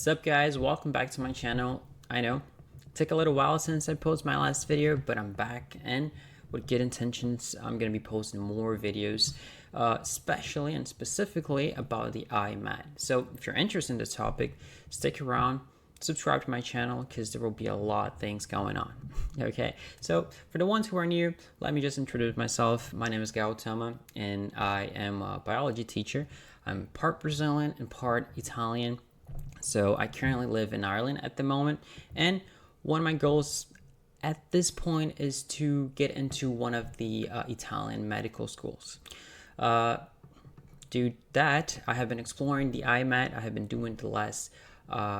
What's up, guys? Welcome back to my channel. I know it took a little while since I posted my last video, but I'm back, and with good intentions I'm gonna be posting more videos, especially and specifically about the IMAT. So if you're interested in this topic, stick around, subscribe to my channel, because there will be a lot of things going on. Okay, so for the ones who are new, let me just introduce myself. My name is Gautama, and I am a biology teacher. I'm part Brazilian and part Italian. So I currently live in Ireland at the moment, and one of my goals at this point is to get into one of the Italian medical schools. Do that, I have been exploring the IMAT. I have been doing the last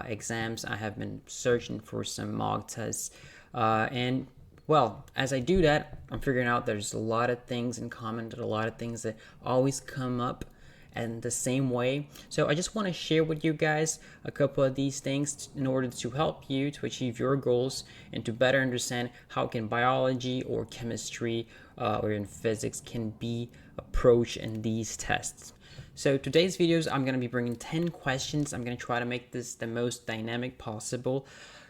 exams. I have been searching for some mock tests, and well, as I do that, I'm figuring out there's a lot of things in common, a lot of things that always come up and the same way. So I just want to share with you guys a couple of these things in order to help you to achieve your goals and to better understand how can biology or chemistry or in physics can be approached in these tests. So today's videos, I'm going to be bringing 10 questions. I'm going to try to make this the most dynamic possible.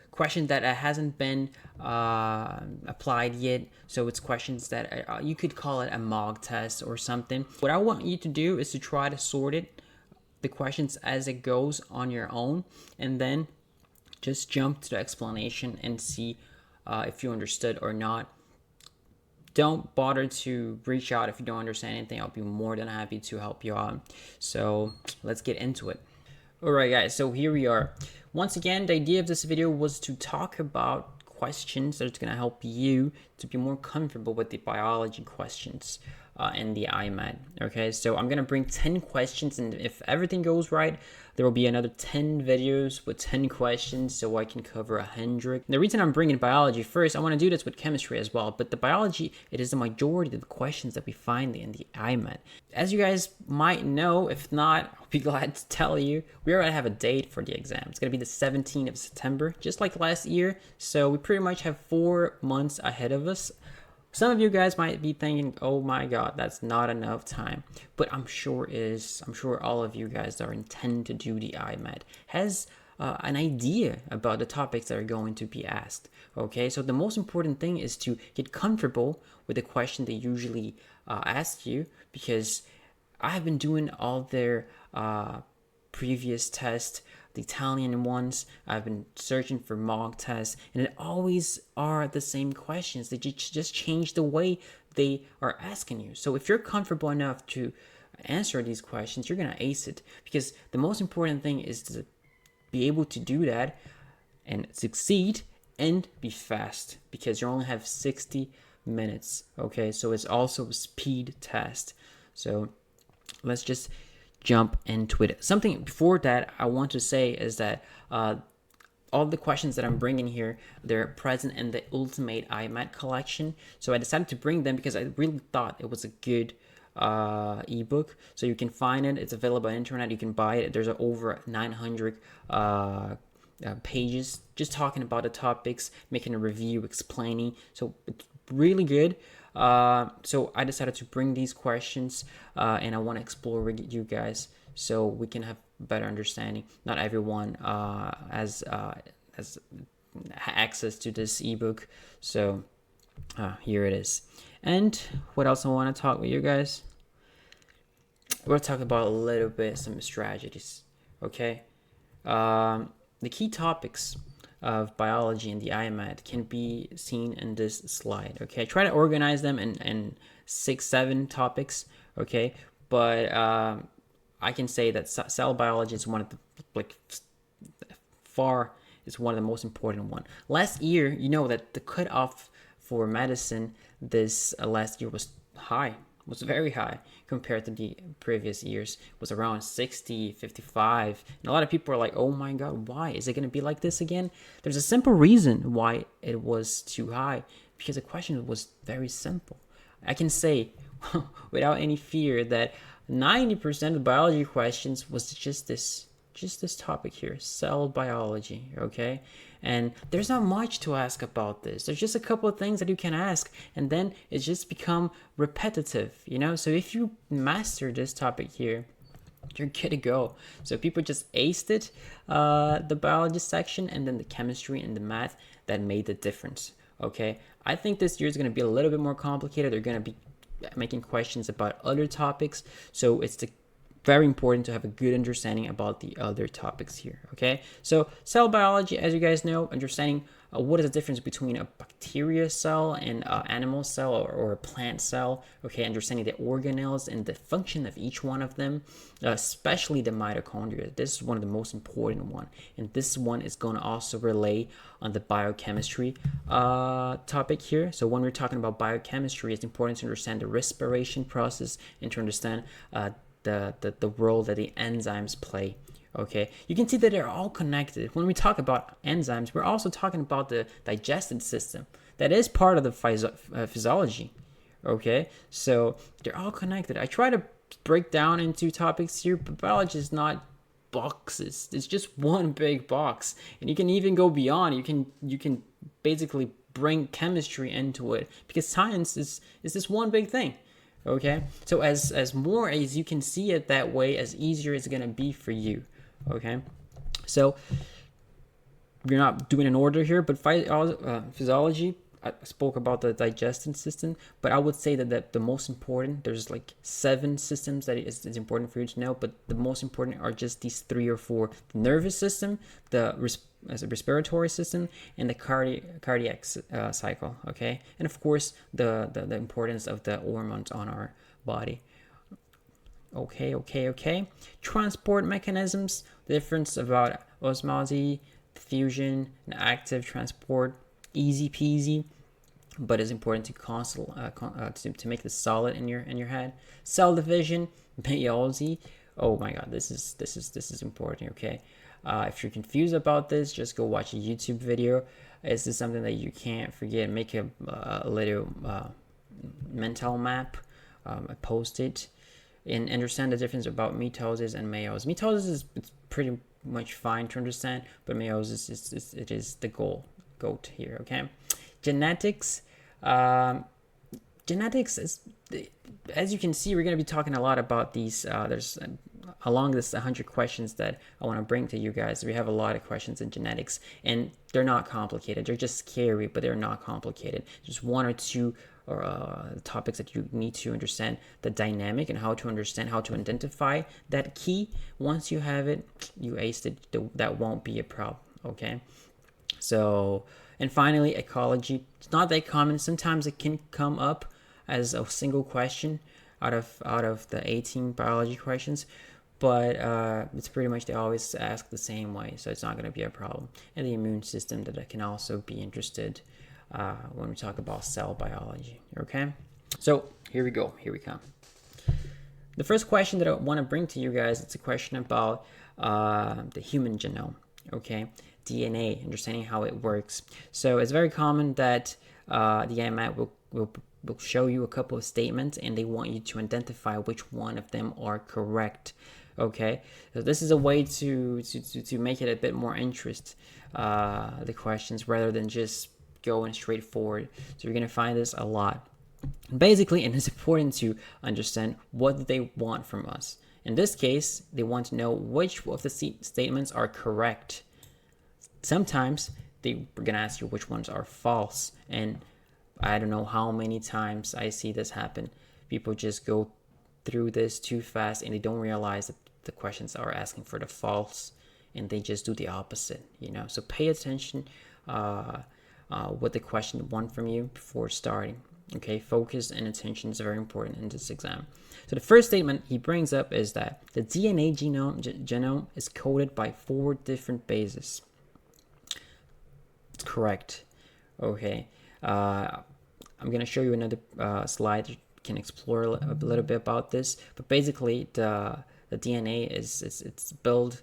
Question that hasn't been applied yet, so it's questions that you could call it a mock test or something. What I want you to do is to try to sort the questions as it goes on your own, and then just jump to the explanation and see if you understood or not. Don't bother to reach out if you don't understand anything. I'll be more than happy to help you out. So let's get into it. Alright guys, so here we are. Once again, the idea of this video was to talk about questions that's going to help you to be more comfortable with the biology questions in the IMAT. Okay, so I'm going to bring 10 questions, and if everything goes right, there will be another 10 videos with 10 questions, so I can cover 100. The reason I'm bringing biology first, I want to do this with chemistry as well, but the biology, it is the majority of the questions that we find in the IMAT. As you guys might know, if not, I'll be glad to tell you, we already have a date for the exam. It's going to be the 17th of September, just like last year, so we pretty much have 4 months ahead of us. Some of you guys might be thinking, oh my god, that's not enough time, but I'm sure all of you guys that intend to do the IMAT has an idea about the topics that are going to be asked. Okay, so the most important thing is to get comfortable with the question they usually ask you, because I have been doing all their previous tests, the Italian ones. I've been searching for mock tests, and it always are the same questions. They just change the way they are asking you. So if you're comfortable enough to answer these questions, you're gonna ace it, because the most important thing is to be able to do that and succeed and be fast, because you only have 60 minutes. Okay, so it's also a speed test. So let's just jump into it. Something before that I want to say is that all the questions that I'm bringing here, they're present in the Ultimate IMAT collection. So I decided to bring them because I really thought it was a good ebook. So you can find it. It's available on the internet. You can buy it. There's over 900 pages just talking about the topics, making a review, explaining. So it's really good. So I decided to bring these questions, and I want to explore with you guys so we can have better understanding. Not everyone has access to this ebook, so here it is. And what else I want to talk with you guys? We'll talk about a little bit some strategies. Okay, the key topics of biology in the IMAT can be seen in this slide. Okay, try to organize them in 6-7 topics. Okay, but I can say that cell biology is one of the is one of the most important one. Last year, you know that the cutoff for medicine this last year was very high compared to the previous years. It was around 60, 55. And a lot of people are like, oh my god, why? Is it going to be like this again? There's a simple reason why it was too high, because the question was very simple. I can say without any fear that 90% of the biology questions was just this topic here, cell biology. Okay, and there's not much to ask about this. There's just a couple of things that you can ask, and then it's just become repetitive, you know. So if you master this topic here, you're good to go. So people just aced it, the biology section, and then the chemistry and the math that made the difference. Okay, I think this year is going to be a little bit more complicated. They're going to be making questions about other topics, so it's very important to have a good understanding about the other topics here. Okay, so cell biology, as you guys know, understanding what is the difference between a bacteria cell and an animal cell or a plant cell. Okay, understanding the organelles and the function of each one of them, especially the mitochondria. This is one of the most important one, and this one is going to also relay on the biochemistry topic here. So when we're talking about biochemistry, it's important to understand the respiration process and to understand the role that the enzymes play. Okay, you can see that they're all connected. When we talk about enzymes, we're also talking about the digestive system. That is part of the physiology. Okay, so they're all connected. I try to break down into topics here, but biology is not boxes. It's just one big box, and you can even go beyond. You can basically bring chemistry into it, because science is this one big thing. Okay, so as more as you can see it that way, as easier it's gonna be for you. Okay, so we're not doing an order here, but physiology, I spoke about the digestive system, but I would say that the most important, there's like 7 systems that it's important for you to know, but the most important are just these 3 or 4: the nervous system, the respiratory system, and the cardiac cycle. Okay, and of course the importance of the hormones on our body. Okay. Transport mechanisms, the difference about osmosis, diffusion, and active transport. Easy peasy, but it's important to make this solid in your head. Cell division, meiosis. Oh my God, this is important. Okay, if you're confused about this, just go watch a YouTube video. This is something that you can't forget. Make a little mental map. Post it, and understand the difference about mitosis and meiosis. Mitosis is it's pretty much fine to understand, but meiosis is the goat here. Okay, genetics. Genetics is, as you can see, we're going to be talking a lot about these. There's along this 100 questions that I want to bring to you guys. We have a lot of questions in genetics, and they're not complicated. They're just scary, but they're not complicated. Just 1 or 2 topics that you need to understand the dynamic and how to understand how to identify that key. Once you have it, you aced it. That won't be a problem. Okay. So, and finally, ecology. It's not that common. Sometimes it can come up as a single question out of the 18 biology questions, but it's pretty much they always ask the same way, so it's not going to be a problem. And the immune system, that I can also be interested when we talk about cell biology. Okay, so here we come. The first question that I want to bring to you guys, it's a question about the human genome. Okay, DNA, understanding how it works. So it's very common that the IMAT will show you a couple of statements, and they want you to identify which one of them are correct. Okay, so this is a way to make it a bit more interest, the questions, rather than just going straight forward. So you're gonna find this a lot. Basically, and it's important to understand what they want from us. In this case, they want to know which of the statements are correct. Sometimes they're gonna ask you which ones are false, and I don't know how many times I see this happen. People just go through this too fast, and they don't realize that the questions are asking for the false, and they just do the opposite. So pay attention what the question want from you before starting. Okay, focus and attention is very important in this exam. So the first statement he brings up is that the DNA genome is coded by 4 different bases. It's correct. Okay, I'm gonna show you another slide that can explore a little bit about this. But basically, the DNA it's built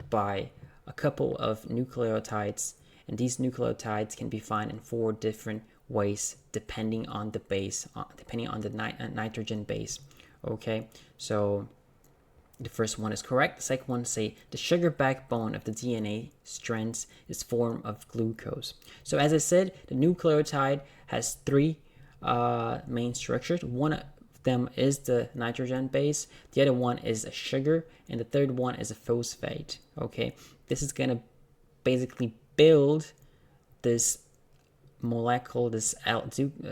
by a couple of nucleotides, and these nucleotides can be found in 4 different ways depending on the base, depending on the nitrogen base. Okay, so the first one is correct. The second one say the sugar backbone of the DNA strands is formed of glucose. So as I said, the nucleotide has 3 main structures. One of them is the nitrogen base, the other one is a sugar, and the third one is a phosphate. Okay, this is gonna basically build this molecule, this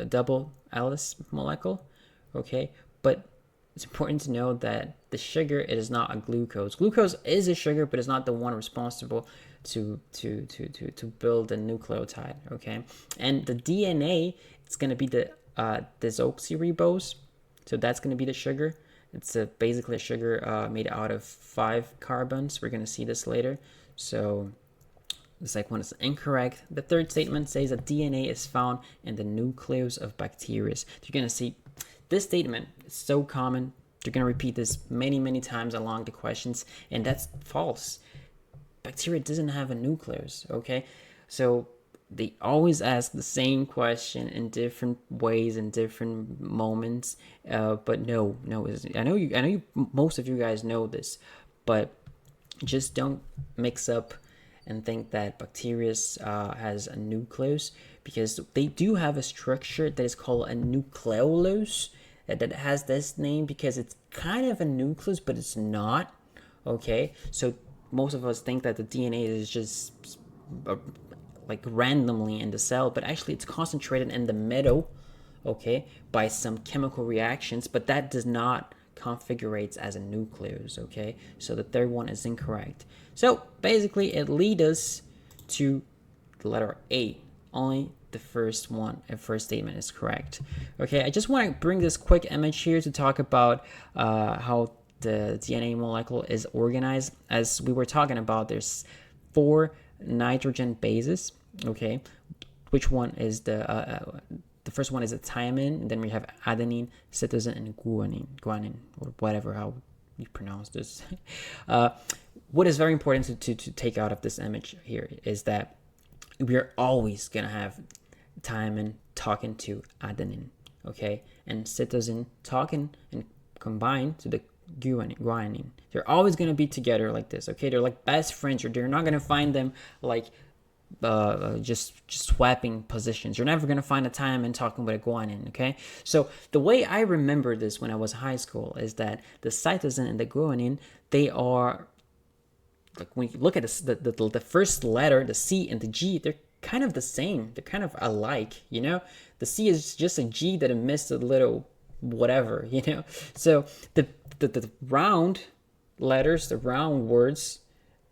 double Alice molecule. Okay, but it's important to know that the sugar, it is not a glucose. Glucose is a sugar, but it's not the one responsible to build a nucleotide. Okay, and the DNA, it's gonna be the desoxyribose, so that's gonna be the sugar. It's basically a sugar made out of 5 carbons. We're gonna see this later. So the second one is incorrect. The third statement says that DNA is found in the nucleus of bacteria. You're gonna see this statement is so common. You're gonna repeat this many times along the questions, and that's false. Bacteria doesn't have a nucleus. Okay, so they always ask the same question in different ways in different moments. But no, I know you. Most of you guys know this, but just don't mix up and think that bacteria has a nucleus, because they do have a structure that is called a nucleolus that has this name because it's kind of a nucleus, but it's not. Okay, so most of us think that the DNA is just like randomly in the cell, but actually it's concentrated in the middle, okay, by some chemical reactions, but that does not configurates as a nucleus. Okay, so the third one is incorrect. So basically it leads us to the letter A. Only the first statement is correct. Okay, I just want to bring this quick image here to talk about how the DNA molecule is organized. As we were talking about, there's 4 nitrogen bases. Okay, which one is the first one is a thymine, and then we have adenine, cytosine, and guanine, or whatever how you pronounce this. What is very important to take out of this image here is that we are always gonna have thymine talking to adenine, okay, and cytosine talking and combine to the guanine. They're always gonna be together like this, okay? They're like best friends. You're not gonna find them like just swapping positions. You're never gonna find a thymine talking with a guanine, okay? So the way I remember this when I was in high school is that the cytosine and the guanine, they are like, when you look at the first letter, the C and the G, they're kind of the same. They're kind of alike, you know? The C is just a G that missed a little whatever, you know? So the round letters, the round words,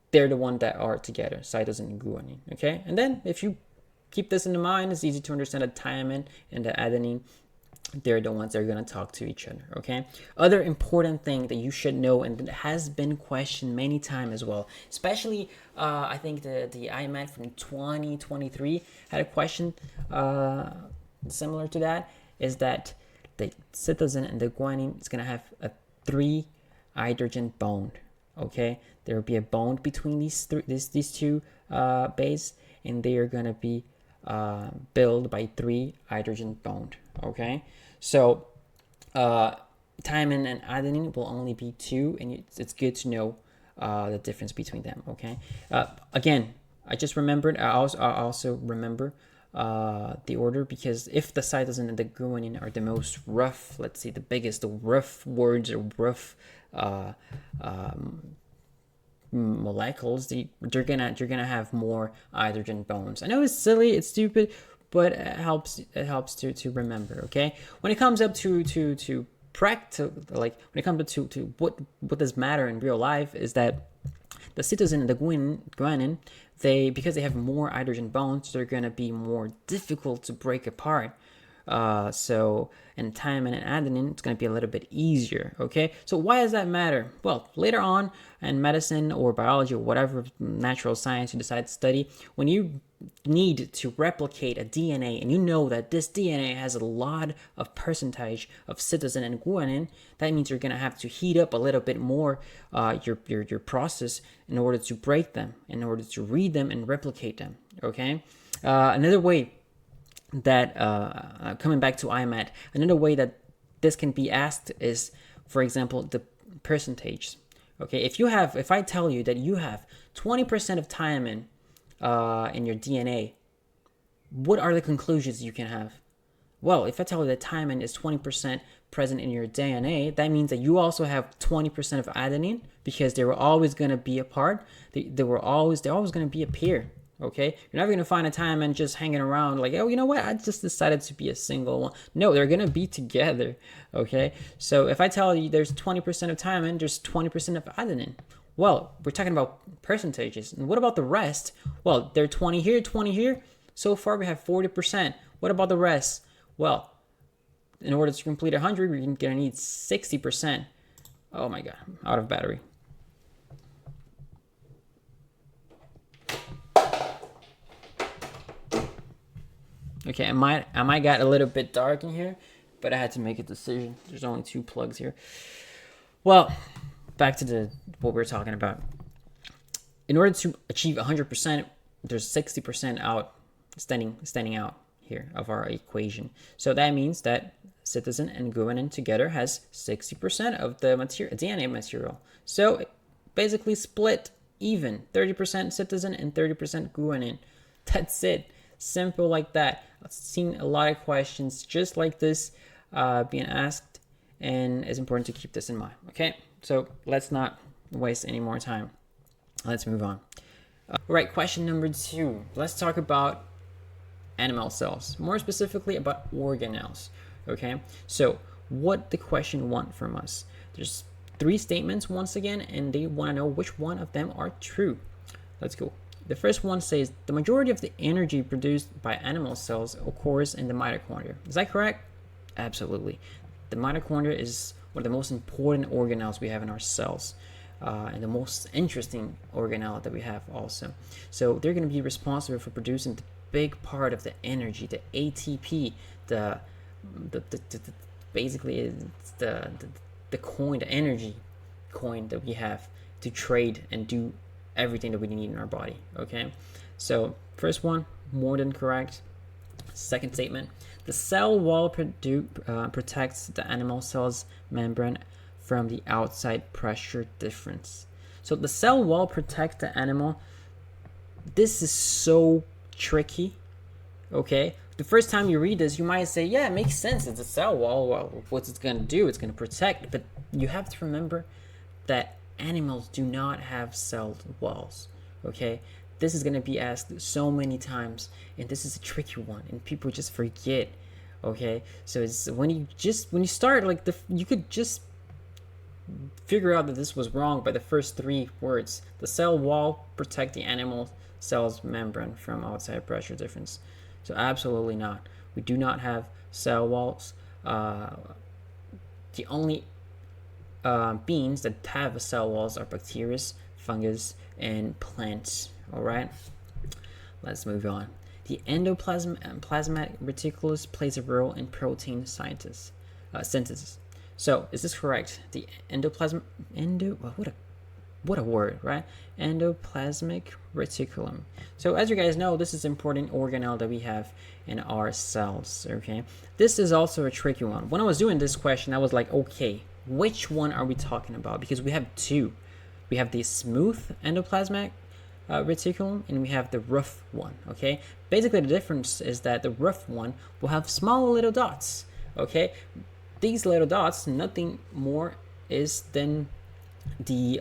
they're the one that are together, cytosine and guanine, okay? And then if you keep this in mind, it's easy to understand that thymine and the adenine, they're the ones that are going to talk to each other, okay? Other important thing that you should know, and that has been questioned many times as well, especially I think the IMAT from 2023 had a question similar to that, is that the cytosine and the guanine is going to have a 3 hydrogen bond, okay? There will be a bond between these two bases, and they are going to be built by 3 hydrogen bond, okay? So thymine and adenine will only be 2, and it's good to know the difference between them, okay? Again, I just remembered, I also remember the order, because if the cytosine and the guanine are the most rough, let's say the biggest, the rough words or rough molecules, you're gonna have more hydrogen bonds. I know it's silly, it's stupid, but it helps to remember, okay? When it comes up to practical, like when it comes to what does matter in real life, is that the cytosine and the guanine, because they have more hydrogen bonds, they're gonna be more difficult to break apart. So, and thymine and adenine, it's going to be a little bit easier, okay? So why does that matter? Well, later on in medicine or biology or whatever natural science you decide to study, when you need to replicate a DNA and you know that this DNA has a lot of percentage of cytosine and guanine, that means you're going to have to heat up a little bit more your process in order to break them, in order to read them and replicate them, okay? Another way that coming back to IMAT, another way that this can be asked is, for example, the percentage. Okay, if I tell you that you have 20% of thymine in your DNA, what are the conclusions you can have? Well, if I tell you that thymine is 20% present in your DNA, that means that you also have 20% of adenine, because they were always going to be apart. They're always going to be a pair. Okay, you're never going to find a thymine just hanging around like, oh, you know what, I just decided to be a single one. No, they're going to be together. Okay, so if I tell you there's 20% of thymine, there's 20% of adenine. Well, we're talking about percentages. And what about the rest? Well, they're 20 here, 20 here. So far we have 40%. What about the rest? Well, in order to complete 100, we're going to need 60%. Oh my God, I'm out of battery. Okay, I might got a little bit dark in here, but I had to make a decision. There's only 2 plugs here. Well, back to what we're talking about. In order to achieve 100%, there's 60% out standing out here of our equation. So that means that cytosine and guanine together has 60% of the DNA material. So basically split even, 30% cytosine and 30% guanine. That's it. Simple like that. I've seen a lot of questions just like this being asked, and it's important to keep this in mind. Okay, so let's not waste any more time. Let's move on. All right, question number 2. Let's talk about animal cells, more specifically about organelles. Okay, so what the question want from us? There's 3 statements once again, and they want to know which one of them are true. Let's go. The first one says the majority of the energy produced by animal cells occurs in the mitochondria. Is that correct? Absolutely. The mitochondria is one of the most important organelles we have in our cells, and the most interesting organelle that we have also. So they're going to be responsible for producing the big part of the energy, the ATP, basically it's the coin, the energy coin that we have to trade and do everything that we need in our body. Okay, so first one, more than correct. Second statement, the cell wall protects the animal cell's membrane from the outside pressure difference. So the cell wall protects the animal. This is so tricky. Okay, the first time you read this, you might say, yeah, it makes sense, it's a cell wall. Well, what's it going to do? It's going to protect. But you have to remember that animals do not have cell walls. Okay, this is going to be asked so many times, and this is a tricky one, and people just forget. Okay, so it's when you start like you could just figure out that this was wrong by the first 3 words. The cell wall protect the animal cell's membrane from outside pressure difference. So absolutely not. We do not have cell walls. The only beings that have cell walls are bacteria, fungus, and plants. All right, let's move on. The endoplasmatic reticulus plays a role in protein synthesis. So is this correct? The what a word, right? Endoplasmic reticulum. So as you guys know, this is an important organelle that we have in our cells. Okay, this is also a tricky one. When I was doing this question, I was like, okay, which one are we talking about? Because we have 2. We have the smooth endoplasmic reticulum, and we have the rough one. Okay, basically the difference is that the rough one will have small little dots. Okay, these little dots, nothing more is than the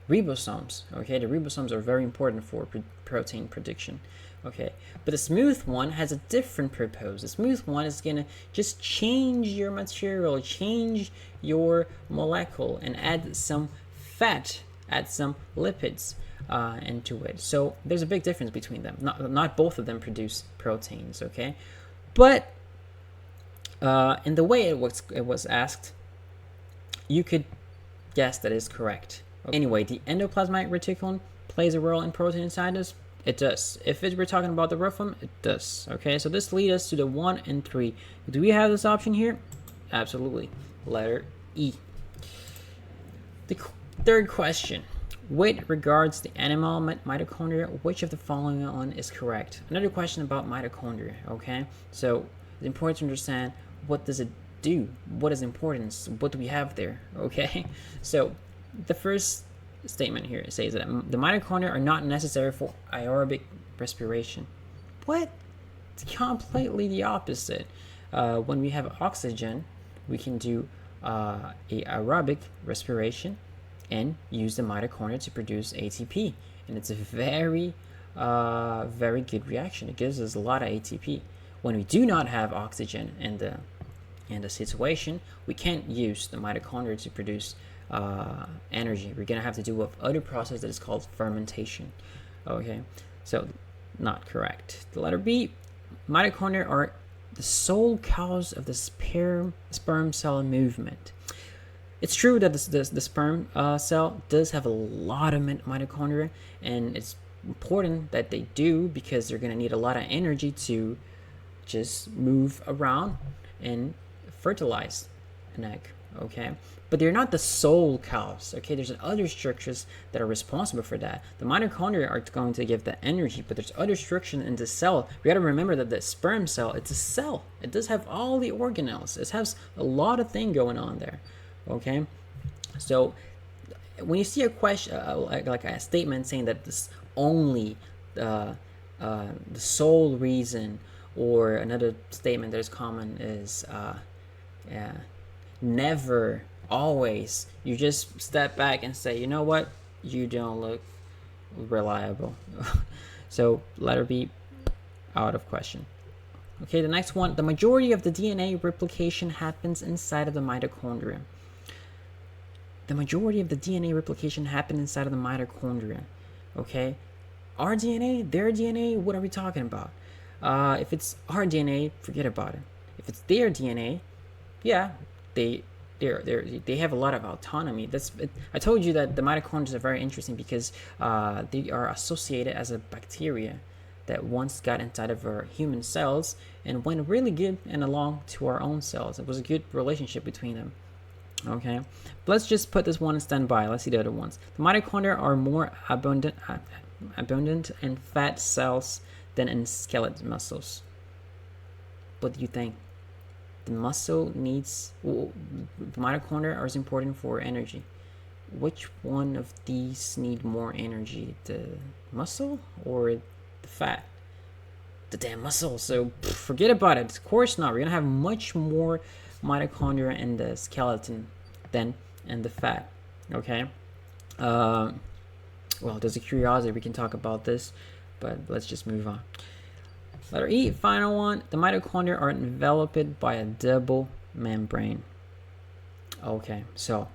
ribosomes. Okay, the ribosomes are very important for protein production. Okay, but the smooth one has a different purpose. The smooth one is gonna just change your material, change your molecule, and add some fat, add some lipids into it. So there's a big difference between them. Not both of them produce proteins. Okay, but in the way it was asked, you could guess that is correct. Okay. Anyway, the endoplasmic reticulum plays a role in protein synthesis. It does. If we're talking about the rough one, it does. Okay, so this leads us to the 1 and 3. Do we have this option here? Absolutely. Letter E. The third question. With regards to the animal mitochondria, which of the following one is correct? Another question about mitochondria. Okay, so it's important to understand, what does it do? What is importance? What do we have there? Okay, so the first statement here says that the mitochondria are not necessary for aerobic respiration. What? It's completely the opposite. When we have oxygen, we can do a aerobic respiration and use the mitochondria to produce ATP, and it's a very very good reaction. It gives us a lot of ATP. When we do not have oxygen in the situation, we can't use the mitochondria to produce energy. We're gonna have to do with other process that is called fermentation. Okay, so not correct. The letter B, mitochondria are the sole cause of the sperm cell movement. It's true that the sperm cell does have a lot of mitochondria, and it's important that they do because they're going to need a lot of energy to just move around and fertilize an egg. Okay, but they're not the sole cause. Okay, there's other structures that are responsible for that. The mitochondria are going to give the energy, but there's other structure in the cell. We got to remember that the sperm cell, it's a cell. It does have all the organelles. It has a lot of thing going on there. Okay, so when you see a question like a statement saying that this only the sole reason, or another statement that is common is never, always, you just step back and say, you know what, you don't look reliable. So letter B, out of question. Okay, the next one, the majority of the DNA replication happens inside of the mitochondria. The majority of the DNA replication happens inside of the mitochondria. Okay, our DNA, their DNA, what are we talking about? If it's our DNA, forget about it. If it's their DNA, yeah, they have a lot of autonomy. I told you that the mitochondria are very interesting because they are associated as a bacteria that once got inside of our human cells and went really good and along to our own cells. It was a good relationship between them. Okay, but let's just put this one in standby. Let's see the other ones. The mitochondria are more abundant in fat cells than in skeletal muscles. What do you think? The muscle needs, the mitochondria are important for energy. Which one of these need more energy, the muscle or the fat? The damn muscle. So forget about it. Of course not. We're gonna have much more mitochondria in the skeleton than in the fat. Okay. Well, there's a curiosity. We can talk about this, but let's just move on. Letter E, final one. The mitochondria are enveloped by a double membrane. Okay, so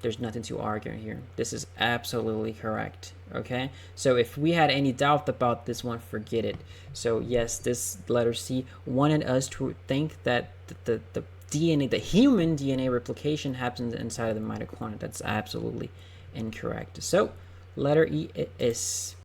there's nothing to argue here. This is absolutely correct. Okay, so if we had any doubt about this one, forget it. So yes, this letter C wanted us to think that the DNA, the human DNA replication happens inside of the mitochondria. That's absolutely incorrect. So letter E is